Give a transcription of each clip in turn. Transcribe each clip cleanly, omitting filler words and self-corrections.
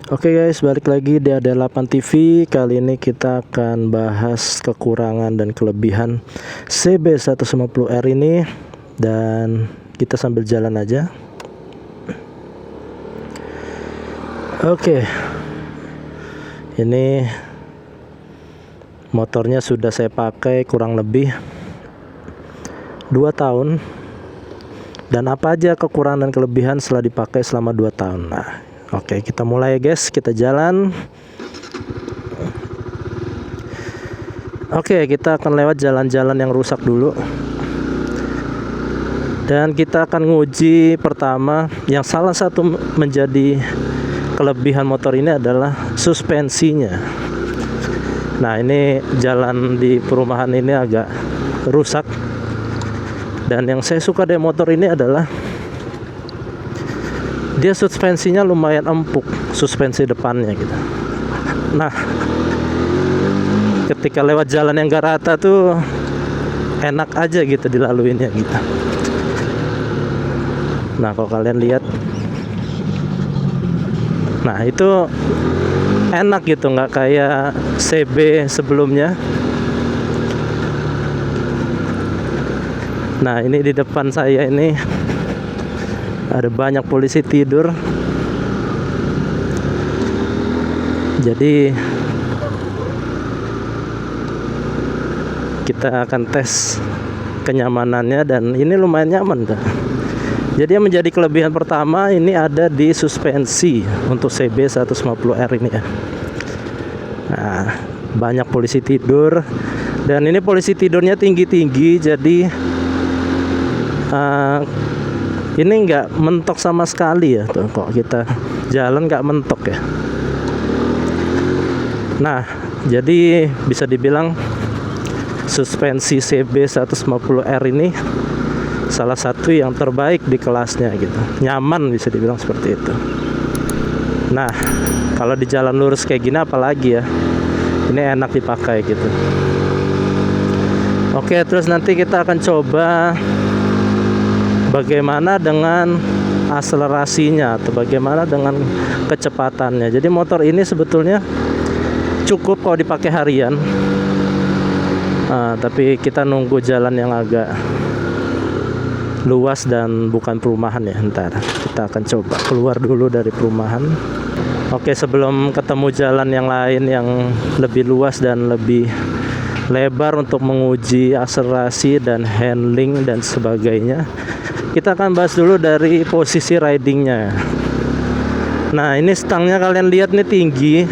Oke guys, balik lagi di Ada 8 TV. Kali ini kita akan bahas kekurangan dan kelebihan CB150R ini, dan kita sambil jalan aja. Oke, ini motornya sudah saya pakai kurang lebih 2 tahun. Dan apa aja kekurangan dan kelebihan setelah dipakai selama 2 tahun. Nah, oke, kita mulai ya guys, kita jalan. Oke, kita akan lewat jalan-jalan yang rusak dulu. Dan kita akan nguji pertama, yang salah satu menjadi kelebihan motor ini adalah suspensinya. Nah, ini jalan di perumahan ini agak rusak. Dan yang saya suka dari motor ini adalah dia suspensinya lumayan empuk, suspensi depannya gitu. Nah, ketika lewat jalan yang gak rata tuh enak aja gitu dilaluinnya gitu. Nah, kalau kalian lihat, nah itu enak gitu, nggak kayak CB sebelumnya. Nah, ini di depan saya ini ada banyak polisi tidur. Jadi kita akan tes kenyamanannya, dan ini lumayan nyaman tuh. Jadi yang menjadi kelebihan pertama ini ada di suspensi untuk CB150R ini ya. Nah, banyak polisi tidur, dan ini polisi tidurnya tinggi-tinggi, jadi ini nggak mentok sama sekali ya tuh, kok kita jalan nggak mentok ya. Nah, jadi bisa dibilang suspensi CB150R ini salah satu yang terbaik di kelasnya gitu, nyaman bisa dibilang seperti itu. Nah, kalau di jalan lurus kayak gini apalagi ya, ini enak dipakai gitu. Oke, terus nanti kita akan coba bagaimana dengan akselerasinya atau bagaimana dengan kecepatannya. Jadi motor ini sebetulnya cukup kalau dipakai harian. Tapi kita nunggu jalan yang agak luas dan bukan perumahan ya. Ntar kita akan coba keluar dulu dari perumahan. Oke, sebelum ketemu jalan yang lain yang lebih luas dan lebih lebar untuk menguji akselerasi dan handling dan sebagainya, kita akan bahas dulu dari posisi ridingnya. Nah, ini stangnya kalian lihat nih tinggi.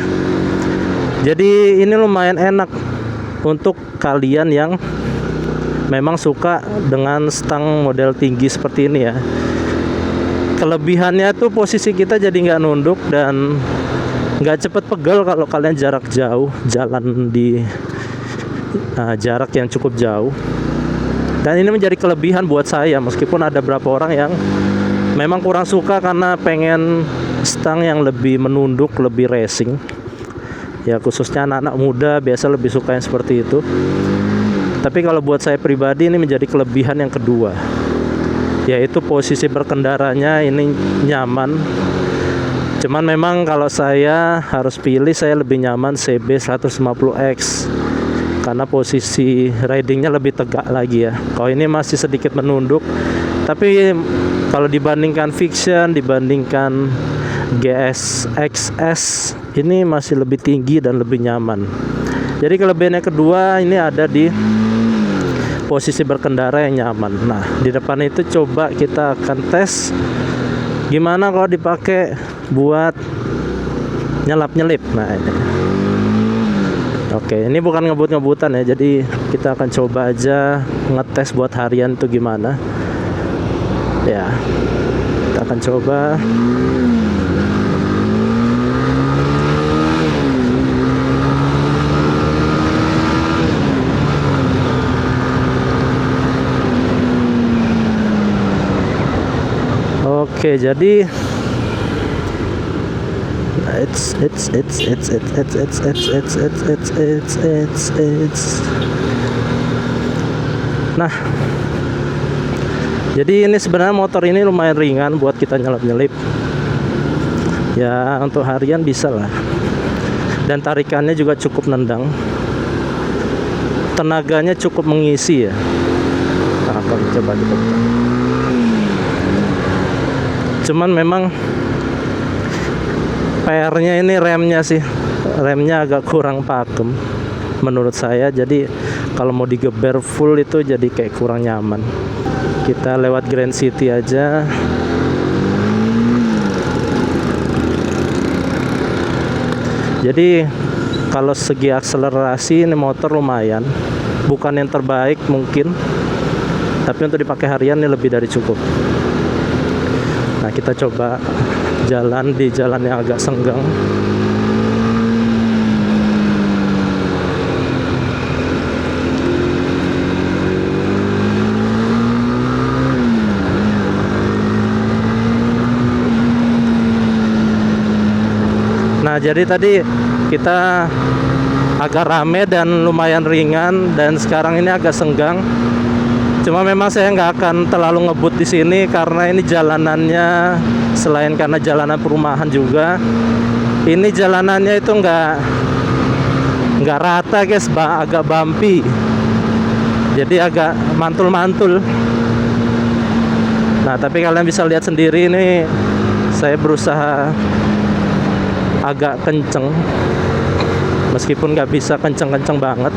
Jadi ini lumayan enak untuk kalian yang memang suka dengan stang model tinggi seperti ini ya. Kelebihannya tuh posisi kita jadi nggak nunduk dan nggak cepet pegel kalau kalian jarak jauh, jalan di jarak yang cukup jauh. Dan ini menjadi kelebihan buat saya, meskipun ada beberapa orang yang memang kurang suka karena pengen stang yang lebih menunduk, lebih racing. Ya, khususnya anak-anak muda biasa lebih suka yang seperti itu. Tapi kalau buat saya pribadi ini menjadi kelebihan yang kedua, yaitu posisi berkendaranya ini nyaman. Cuman memang kalau saya harus pilih, saya lebih nyaman CB150X karena posisi ridingnya lebih tegak lagi ya. Kalau ini masih sedikit menunduk, tapi kalau dibandingkan Fiction, dibandingkan GS XS, ini masih lebih tinggi dan lebih nyaman. Jadi kelebihannya kedua ini ada di posisi berkendara yang nyaman. Nah, di depan itu coba kita akan tes gimana kalau dipakai buat nyelap-nyelip. Nah, ini. Oke, ini bukan ngebut-ngebutan ya. Jadi kita akan coba aja ngetes buat harian itu gimana. Ya, kita akan coba. Oke, jadi nah, jadi ini sebenarnya motor ini lumayan ringan buat kita nyelip-nyelip. Ya untuk harian bisa lah. Dan tarikannya juga cukup nendang. Tenaganya cukup mengisi ya. Nah, kalau coba kita buka. Cuman memang PR-nya ini remnya sih. Remnya agak kurang pakem menurut saya. Jadi kalau mau digeber full itu jadi kayak kurang nyaman. Kita lewat Grand City aja. Jadi kalau segi akselerasi ini motor lumayan, bukan yang terbaik mungkin, tapi untuk dipakai harian ini lebih dari cukup. Nah kita coba jalan di jalan yang agak senggang. Nah jadi tadi kita agak rame dan lumayan ringan, dan sekarang ini agak senggang. Cuma memang saya nggak akan terlalu ngebut di sini karena ini jalanannya, selain karena jalanan perumahan juga, ini jalanannya itu nggak rata guys, agak bumpy. Jadi agak mantul-mantul. Nah tapi kalian bisa lihat sendiri ini saya berusaha agak kenceng, meskipun nggak bisa kenceng-kenceng banget.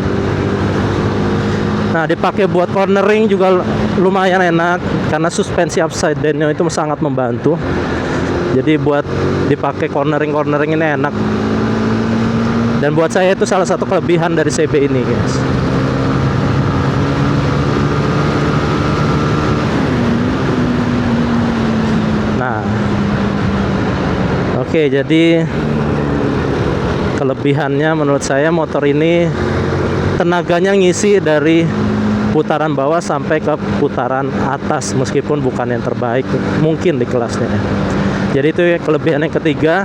Nah dipakai buat cornering juga lumayan enak karena suspensi upside down-nya itu sangat membantu. Jadi buat dipakai cornering ini enak. Dan buat saya itu salah satu kelebihan dari CB ini guys. Nah oke, jadi kelebihannya menurut saya motor ini tenaganya ngisi dari putaran bawah sampai ke putaran atas, meskipun bukan yang terbaik mungkin di kelasnya. Jadi itu kelebihan yang ketiga.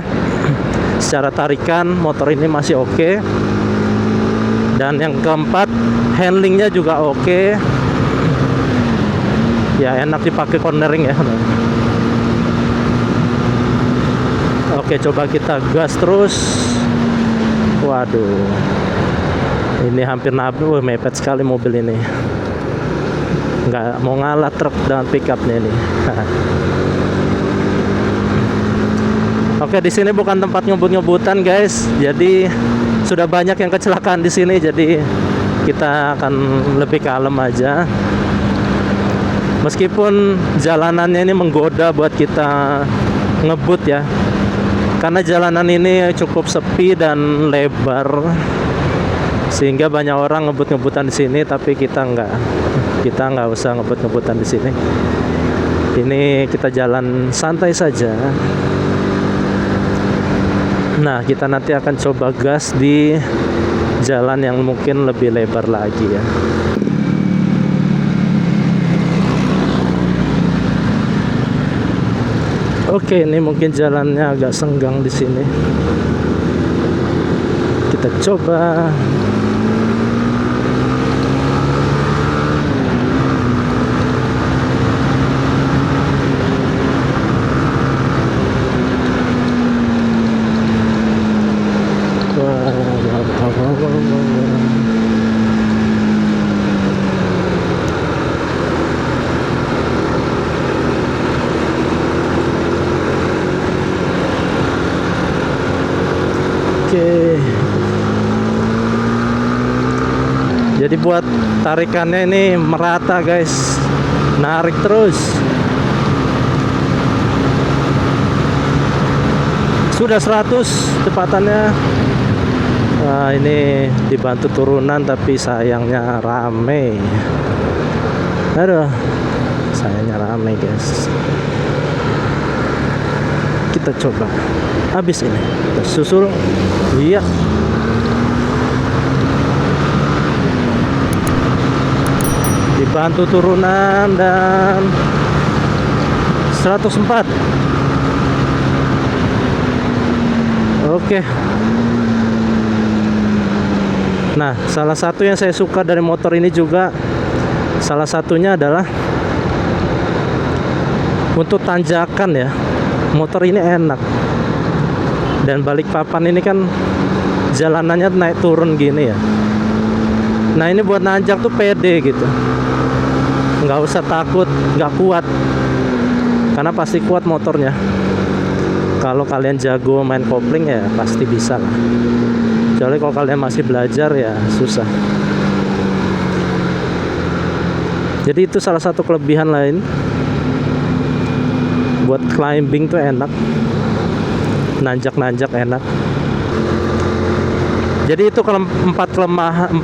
Secara tarikan motor ini masih oke. Dan yang keempat, handlingnya juga oke. Ya enak dipakai cornering ya. Oke, coba kita gas terus. Waduh, ini hampir nabrak. Mepet sekali mobil ini. Nggak mau ngalah truk dengan pickupnya ini. Oke, di sini bukan tempat ngebut-ngebutan guys. Jadi sudah banyak yang kecelakaan di sini. Jadi kita akan lebih kalem aja. Meskipun jalanannya ini menggoda buat kita ngebut ya. Karena jalanan ini cukup sepi dan lebar, sehingga banyak orang ngebut-ngebutan di sini. Tapi kita nggak usah ngebut-ngebutan di sini. Ini kita jalan santai saja. Nah kita nanti akan coba gas di jalan yang mungkin lebih lebar lagi ya. Oke, ini mungkin jalannya agak senggang di sini. Kita coba. Jadi buat tarikannya ini merata guys, narik terus. Sudah 100 kecepatannya. Nah, ini dibantu turunan tapi sayangnya rame. Aduh, sayangnya rame guys. Kita coba habis ini, kita susul. Iya, dibantu turunan dan 104. Oke. Nah, salah satu yang saya suka dari motor ini juga, salah satunya adalah untuk tanjakan ya. Motor ini enak. Dan Balikpapan ini kan jalanannya naik turun gini ya. Nah ini buat nanjak tuh pede gitu, nggak usah takut nggak kuat, karena pasti kuat motornya. Kalau kalian jago main kopling ya pasti bisa lah. Kecuali kalau kalian masih belajar ya susah. Jadi itu salah satu kelebihan lain. Buat climbing tuh enak, nanjak-nanjak enak. Jadi itu empat kelemahan,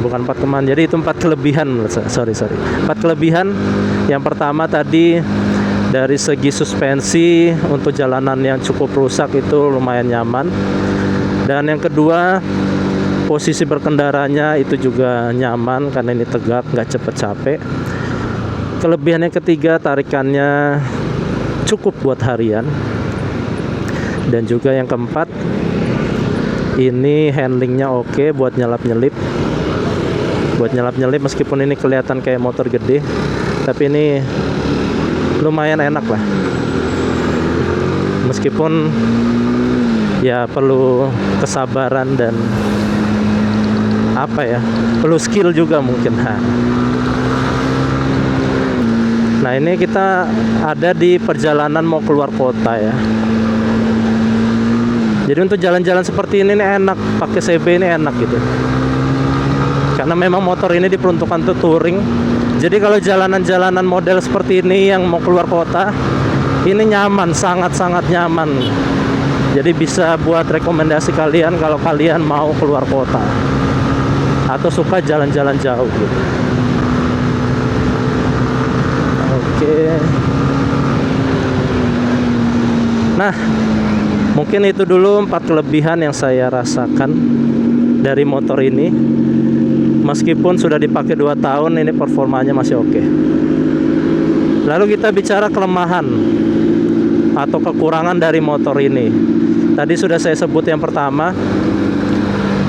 bukan 4 kelemahan. Jadi itu 4 kelebihan. Sorry. 4 kelebihan. Yang pertama tadi dari segi suspensi untuk jalanan yang cukup rusak itu lumayan nyaman. Dan yang kedua, posisi berkendaranya itu juga nyaman karena ini tegak, nggak cepet capek. Kelebihan yang ketiga, tarikannya cukup buat harian. Dan juga yang keempat, ini handlingnya oke buat nyelap-nyelip. Buat nyelap-nyelip meskipun ini kelihatan kayak motor gede, tapi ini lumayan enak lah. Meskipun ya perlu kesabaran dan apa ya, perlu skill juga mungkin. Nah ini kita ada di perjalanan mau keluar kota ya. Jadi untuk jalan-jalan seperti ini nih enak, pakai CB ini enak gitu. Karena memang motor ini diperuntukkan untuk touring. Jadi kalau jalanan-jalanan model seperti ini yang mau keluar kota, ini nyaman, sangat-sangat nyaman. Jadi bisa buat rekomendasi kalian kalau kalian mau keluar kota atau suka jalan-jalan jauh gitu. Oke. Nah, mungkin itu dulu 4 kelebihan yang saya rasakan dari motor ini. Meskipun sudah dipakai 2 tahun, ini performanya masih oke. Lalu kita bicara kelemahan atau kekurangan dari motor ini. Tadi sudah saya sebut yang pertama.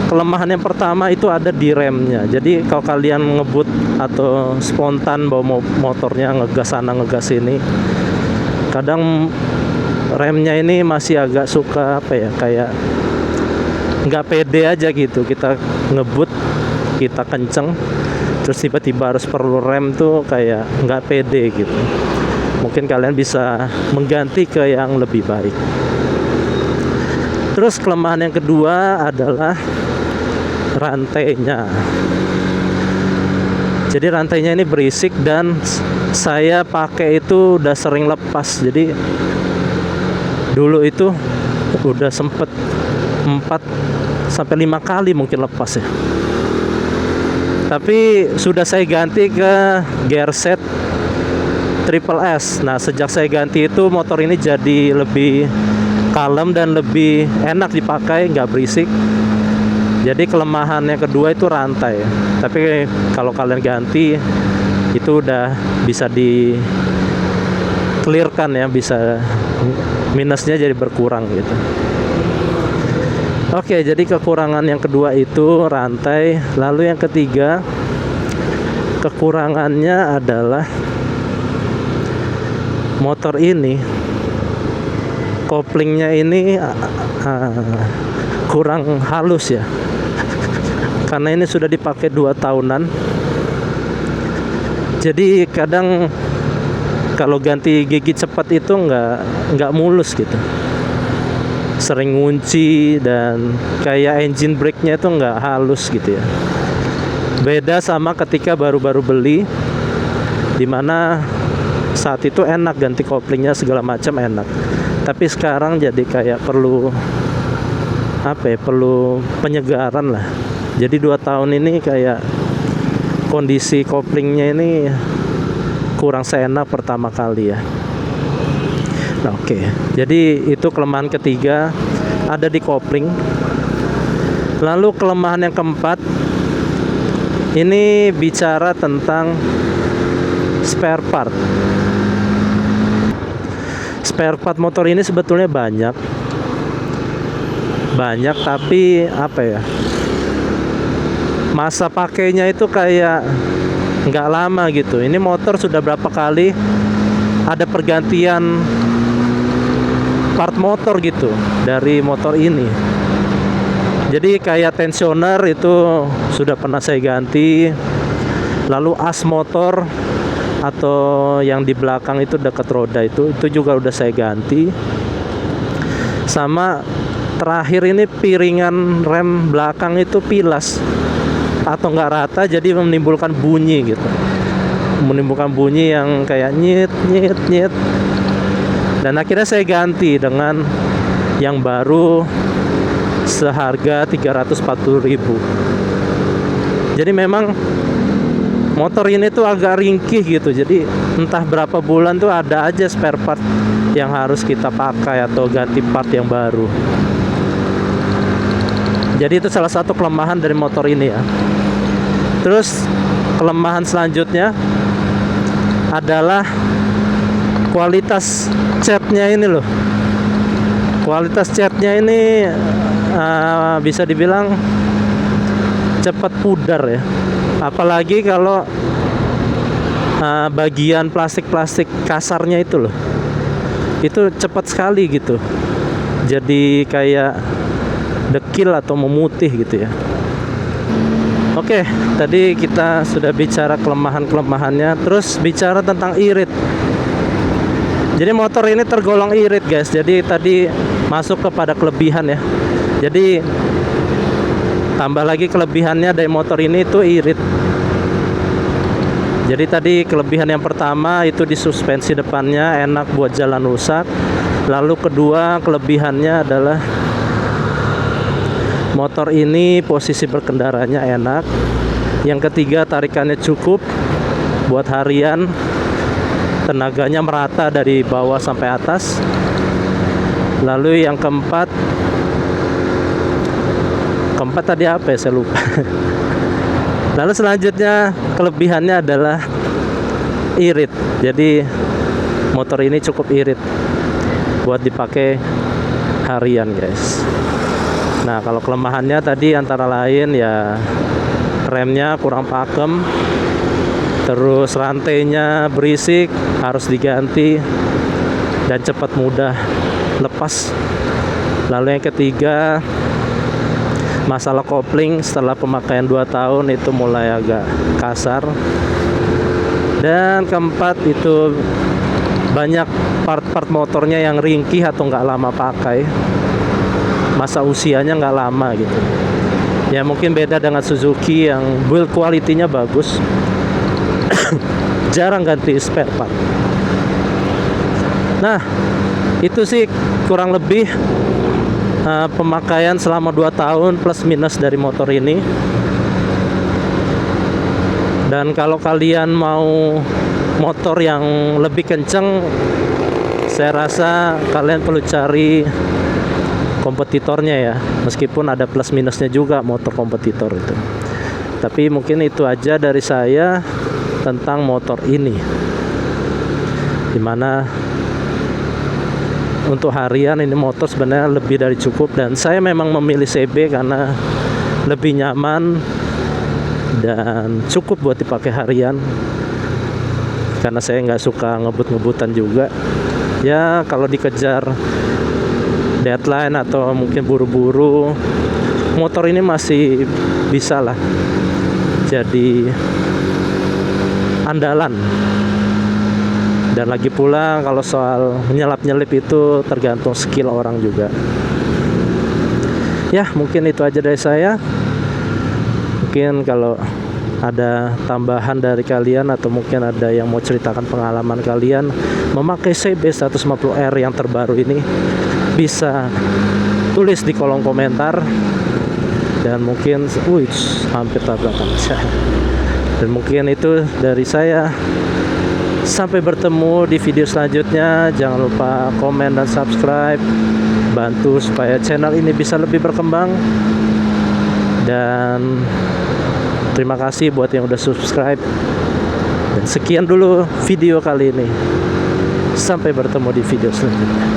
Kelemahan yang pertama itu ada di remnya. Jadi kalau kalian ngebut atau spontan bawa motornya ngegas sana ngegas sini, kadang remnya ini masih agak suka apa ya, kayak nggak pede aja gitu. Kita ngebut, kita kenceng, terus tiba-tiba harus perlu rem tuh kayak nggak pede gitu. Mungkin kalian bisa mengganti ke yang lebih baik. Terus kelemahan yang kedua adalah rantainya. Jadi rantainya ini berisik dan saya pakai itu udah sering lepas. Jadi dulu itu udah sempet 4-5 kali mungkin lepas ya. Tapi sudah saya ganti ke gearset Triple S. Nah sejak saya ganti itu motor ini jadi lebih kalem dan lebih enak dipakai, nggak berisik. Jadi kelemahan yang kedua itu rantai. Tapi kalau kalian ganti itu udah bisa di clearkan ya, bisa minusnya jadi berkurang gitu. Oke, jadi kekurangan yang kedua itu rantai. Lalu yang ketiga, kekurangannya adalah motor ini koplingnya ini kurang halus ya. Karena ini sudah dipakai 2 tahunan. Jadi kadang kalau ganti gigi cepat itu nggak mulus gitu. Sering ngunci dan kayak engine brake-nya itu nggak halus gitu ya. Beda sama ketika baru-baru beli, dimana saat itu enak ganti koplingnya segala macam enak. Tapi sekarang jadi kayak perlu apa ya, perlu penyegaran lah. Jadi 2 tahun ini kayak kondisi koplingnya ini kurang seenak pertama kali ya. Nah, oke. Jadi itu kelemahan ketiga ada di kopling. Lalu kelemahan yang keempat ini bicara tentang spare part. Spare part motor ini sebetulnya banyak tapi apa ya, masa pakainya itu kayak nggak lama gitu. Ini motor sudah berapa kali ada pergantian part motor gitu dari motor ini. Jadi kayak tensioner itu sudah pernah saya ganti. Lalu as motor atau yang di belakang itu dekat roda itu juga udah saya ganti. Sama terakhir ini piringan rem belakang itu pilas atau nggak rata, jadi menimbulkan bunyi gitu. Menimbulkan bunyi yang kayak nyit nyit nyit. Dan akhirnya saya ganti dengan yang baru seharga 340.000. Jadi memang motor ini tuh agak ringkih gitu. Jadi entah berapa bulan tuh ada aja spare part yang harus kita pakai atau ganti part yang baru. Jadi itu salah satu kelemahan dari motor ini ya. Terus kelemahan selanjutnya adalah kualitas catnya ini loh. Kualitas catnya ini bisa dibilang cepat pudar ya. Apalagi kalau bagian plastik-plastik kasarnya itu loh, itu cepat sekali gitu. Jadi kayak dekil atau memutih gitu ya. Oke, tadi kita sudah bicara kelemahan-kelemahannya. Terus bicara tentang irit. Jadi motor ini tergolong irit guys. Jadi tadi masuk kepada kelebihan ya. Jadi tambah lagi kelebihannya dari motor ini itu irit. Jadi tadi kelebihan yang pertama itu di suspensi depannya enak buat jalan rusak. Lalu kedua kelebihannya adalah motor ini posisi berkendaranya enak. Yang ketiga tarikannya cukup buat harian. Tenaganya merata dari bawah sampai atas. Lalu yang keempat tadi apa ya, saya lupa. Lalu selanjutnya kelebihannya adalah irit. Jadi motor ini cukup irit buat dipakai harian guys. Nah kalau kelemahannya tadi antara lain ya remnya kurang pakem, terus rantainya berisik harus diganti dan cepat mudah lepas. Lalu yang ketiga masalah kopling, setelah pemakaian 2 tahun itu mulai agak kasar. Dan keempat itu banyak part-part motornya yang ringkih atau nggak lama pakai, masa usianya nggak lama gitu ya. Mungkin beda dengan Suzuki yang build quality-nya bagus. Jarang ganti spare part. Nah itu sih kurang lebih pemakaian selama 2 tahun plus minus dari motor ini. Dan kalau kalian mau motor yang lebih kenceng, saya rasa kalian perlu cari kompetitornya ya. Meskipun ada plus minusnya juga motor kompetitor itu. Tapi mungkin itu aja dari saya tentang motor ini, dimana untuk harian ini motor sebenarnya lebih dari cukup. Dan saya memang memilih CB karena lebih nyaman dan cukup buat dipakai harian, karena saya nggak suka ngebut-ngebutan juga ya. Kalau dikejar deadline atau mungkin buru-buru, motor ini masih bisa lah jadi andalan. Dan lagi pula kalau soal nyelap-nyelip itu tergantung skill orang juga. Ya mungkin itu aja dari saya. Mungkin kalau ada tambahan dari kalian atau mungkin ada yang mau ceritakan pengalaman kalian memakai CB 150R yang terbaru ini, bisa tulis di kolom komentar. Dan mungkin hampir tabrakan. Dan mungkin itu dari saya. Sampai bertemu di video selanjutnya. Jangan lupa komen dan subscribe, bantu supaya channel ini bisa lebih berkembang. Dan terima kasih buat yang udah subscribe. Dan sekian dulu video kali ini. Sampai bertemu di video selanjutnya.